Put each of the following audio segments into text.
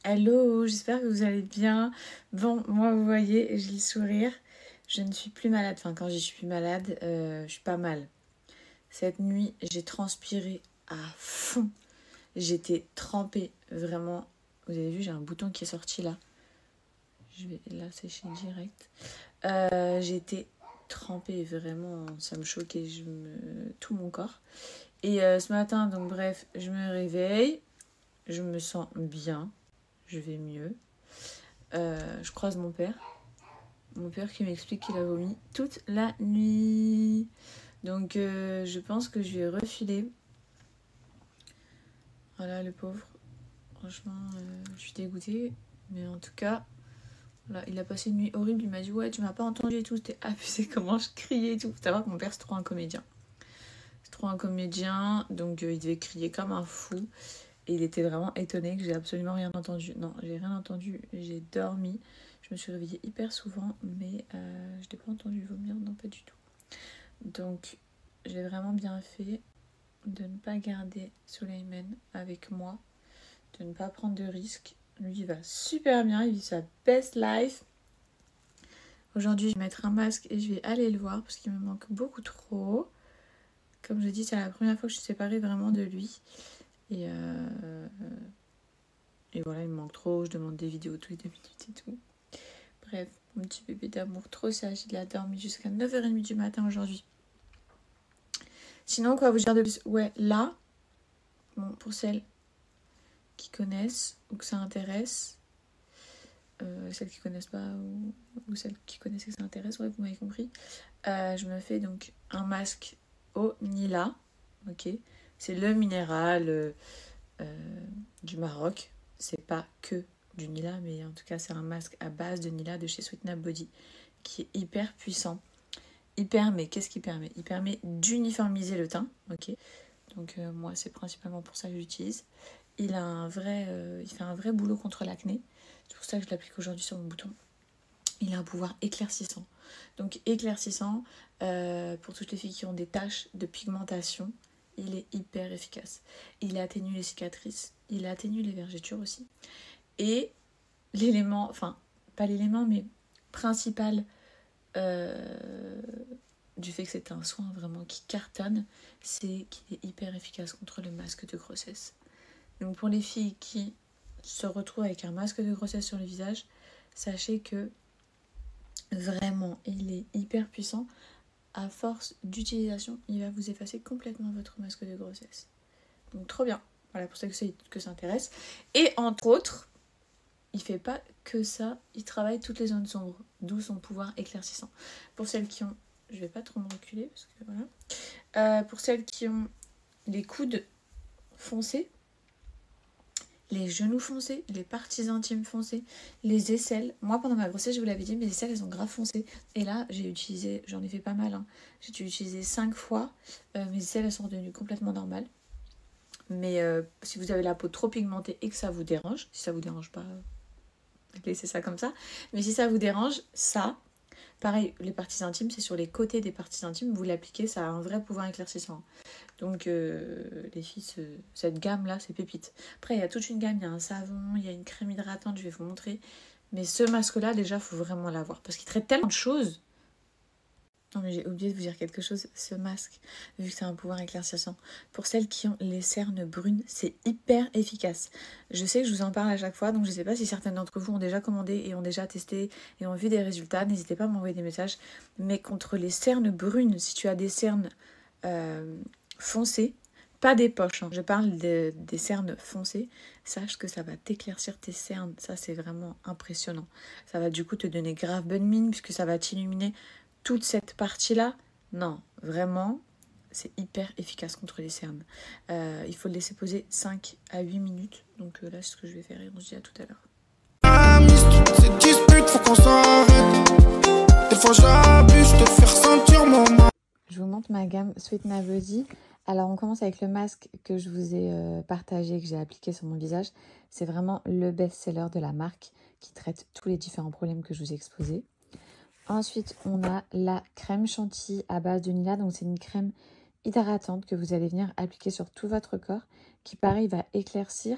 Hello, j'espère que vous allez bien. Bon, moi vous voyez, j'ai le sourire. Je ne suis plus malade. Enfin, quand je suis plus malade, je suis pas mal. Cette nuit, j'ai transpiré à fond. J'étais trempée, vraiment. Vous avez vu, j'ai un bouton qui est sorti là. Je vais là sécher direct. J'étais trempée, vraiment. Ça me choquait, tout mon corps. Et ce matin, donc bref, je me réveille. Je me sens bien. Je vais mieux. Je croise mon père. Mon père qui m'explique qu'il a vomi toute la nuit. Donc je pense que je lui ai refilé. Voilà le pauvre. Franchement, je suis dégoûtée. Mais en tout cas, voilà, il a passé une nuit horrible. Il m'a dit ouais, tu m'as pas entendu et tout. C'était abusé comment je criais et tout. Faut savoir que mon père c'est trop un comédien. C'est trop un comédien. Donc il devait crier comme un fou. Et il était vraiment étonné que j'ai absolument rien entendu. Non, j'ai rien entendu. J'ai dormi. Je me suis réveillée hyper souvent, mais je n'ai pas entendu vomir, non pas du tout. Donc, j'ai vraiment bien fait de ne pas garder Suleiman avec moi, de ne pas prendre de risques. Lui, il va super bien, il vit sa best life. Aujourd'hui, je vais mettre un masque et je vais aller le voir parce qu'il me manque beaucoup trop. Comme je dis, c'est la première fois que je suis séparée vraiment de lui. Et voilà, il me manque trop. Je demande des vidéos toutes les 2 minutes et tout. Bref, mon petit bébé d'amour, trop sage. Il a dormi jusqu'à 9h30 du matin aujourd'hui. Sinon, quoi vous dire de plus? Ouais, là, bon, pour celles qui connaissent ou que ça intéresse, celles qui connaissent pas ou celles qui connaissent et que ça intéresse, ouais, vous m'avez compris. Je me fais donc un masque au Nila, ok. C'est le minéral du Maroc. C'est pas que du Nila, mais en tout cas, c'est un masque à base de Nila de chez Sweetnap Body qui est hyper puissant. Mais qu'est-ce qu'il permet? Il permet d'uniformiser le teint, ok. Donc moi, c'est principalement pour ça que j'utilise. Il fait un vrai boulot contre l'acné. C'est pour ça que je l'applique aujourd'hui sur mon bouton. Il a un pouvoir éclaircissant. Donc éclaircissant, pour toutes les filles qui ont des taches de pigmentation, il est hyper efficace. Il atténue les cicatrices, il atténue les vergetures aussi. Et l'élément, enfin, pas l'élément, mais principal du fait que c'est un soin vraiment qui cartonne, c'est qu'il est hyper efficace contre le masque de grossesse. Donc pour les filles qui se retrouvent avec un masque de grossesse sur le visage, sachez que vraiment il est hyper puissant. À force d'utilisation, il va vous effacer complètement votre masque de grossesse. Donc trop bien. Voilà, pour ça que ça intéresse. Et entre autres, il fait pas que ça, il travaille toutes les zones sombres, d'où son pouvoir éclaircissant. Pour celles qui ont, je vais pas trop me reculer parce que voilà. Pour celles qui ont les coudes foncés, les genoux foncés, les parties intimes foncées, les aisselles. Moi, pendant ma grossesse, je vous l'avais dit, mes aisselles, elles ont grave foncé. Et là, j'en ai fait pas mal. Hein. J'ai dû utiliser 5 fois. Mes aisselles, elles sont redevenues complètement normales. Mais si vous avez la peau trop pigmentée et que ça vous dérange, si ça vous dérange pas, laissez ça comme ça. Mais si ça vous dérange, ça, pareil, les parties intimes, c'est sur les côtés des parties intimes. Vous l'appliquez, ça a un vrai pouvoir éclaircissant. Donc les filles, cette gamme-là, c'est pépite. Après, il y a toute une gamme, il y a un savon, il y a une crème hydratante, je vais vous montrer. Mais ce masque-là, déjà, il faut vraiment l'avoir. Parce qu'il traite tellement de choses. Non, mais j'ai oublié de vous dire quelque chose. Ce masque, vu que c'est un pouvoir éclaircissant, pour celles qui ont les cernes brunes, c'est hyper efficace. Je sais que je vous en parle à chaque fois, donc je ne sais pas si certaines d'entre vous ont déjà commandé et ont déjà testé et ont vu des résultats. N'hésitez pas à m'envoyer des messages. Mais contre les cernes brunes, si tu as des cernes foncées, pas des poches, hein. Je parle des cernes foncées, sache que ça va t'éclaircir tes cernes. Ça, c'est vraiment impressionnant. Ça va du coup te donner grave bonne mine puisque ça va t'illuminer toute cette partie-là. Non, vraiment, c'est hyper efficace contre les cernes. Il faut le laisser poser 5 à 8 minutes. Donc là, c'est ce que je vais faire et on se dit à tout à l'heure. Cette dispute, faut qu'on s'arrête. Des fois, j'abuse de faire sentir mon mal. Je vous montre ma gamme Sweetnap Body. Alors, on commence avec le masque que je vous ai partagé, que j'ai appliqué sur mon visage. C'est vraiment le best-seller de la marque qui traite tous les différents problèmes que je vous ai exposés. Ensuite, on a la crème chantilly à base de Nila. Donc, c'est une crème hydratante que vous allez venir appliquer sur tout votre corps qui, pareil, va éclaircir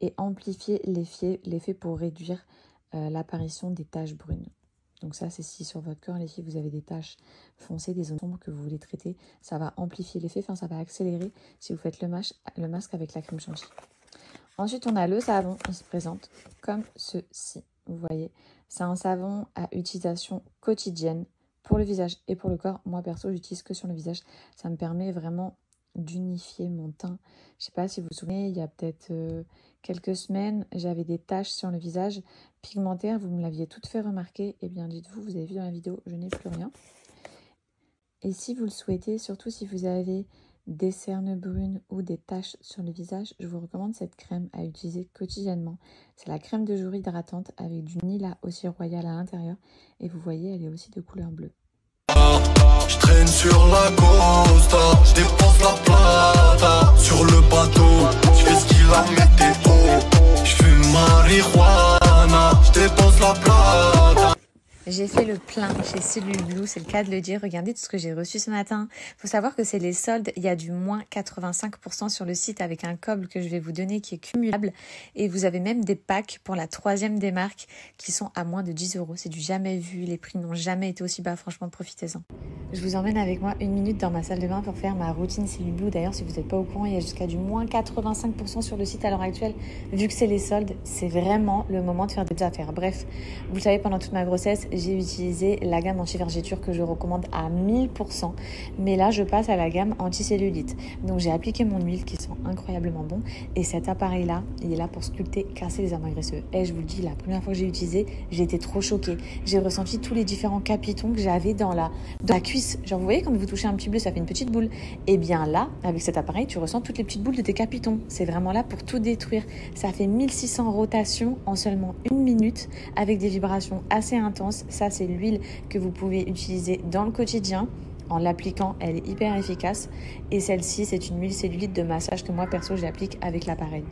et amplifier l'effet pour réduire l'apparition des taches brunes. Donc ça, c'est si sur votre corps, les filles, vous avez des taches foncées, des zones sombres que vous voulez traiter, ça va amplifier l'effet, enfin ça va accélérer si vous faites le masque avec la crème chantilly. Ensuite, on a le savon, il se présente comme ceci, vous voyez. C'est un savon à utilisation quotidienne pour le visage et pour le corps. Moi, perso, j'utilise que sur le visage. Ça me permet vraiment d'unifier mon teint. Je ne sais pas si vous vous souvenez, il y a peut-être quelques semaines, j'avais des taches sur le visage pigmentaires. Vous me l'aviez toutes fait remarquer. Eh bien, dites-vous, vous avez vu dans la vidéo, je n'ai plus rien. Et si vous le souhaitez, surtout si vous avez des cernes brunes ou des taches sur le visage, je vous recommande cette crème à utiliser quotidiennement. C'est la crème de jour hydratante avec du Nila aussi royal à l'intérieur. Et vous voyez, elle est aussi de couleur bleue. Je traîne sur la costa, je dépense la plata sur le bateau, je fais ce qu'il a météo, je fume marijuana, je dépense la plata. J'ai fait le plein chez Cellule Blue, c'est le cas de le dire. Regardez tout ce que j'ai reçu ce matin. Il faut savoir que c'est les soldes. Il y a du moins 85% sur le site avec un code que je vais vous donner qui est cumulable. Et vous avez même des packs pour la 3e des marques qui sont à moins de 10 €. C'est du jamais vu. Les prix n'ont jamais été aussi bas. Franchement, profitez-en. Je vous emmène avec moi 1 minute dans ma salle de bain pour faire ma routine Cellule Blue. D'ailleurs, si vous n'êtes pas au courant, il y a jusqu'à du moins 85% sur le site à l'heure actuelle. Vu que c'est les soldes, c'est vraiment le moment de faire des affaires. Bref, vous le savez, pendant toute ma grossesse, j'ai utilisé la gamme anti-vergéture que je recommande à 1000%. Mais là, je passe à la gamme anti-cellulite. Donc, j'ai appliqué mon huile qui sent incroyablement bon. Et cet appareil-là, il est là pour sculpter, casser les amas graisseux. Et je vous le dis, la première fois que j'ai utilisé, j'ai été trop choquée. J'ai ressenti tous les différents capitons que j'avais dans la cuisse. Genre, vous voyez, quand vous touchez un petit bleu, ça fait une petite boule. Et bien là, avec cet appareil, tu ressens toutes les petites boules de tes capitons. C'est vraiment là pour tout détruire. Ça fait 1600 rotations en seulement 1 minute avec des vibrations assez intenses. Ça, c'est l'huile que vous pouvez utiliser dans le quotidien. En l'appliquant, elle est hyper efficace. Et celle-ci, c'est une huile cellulite de massage que moi, perso, j'applique avec l'appareil.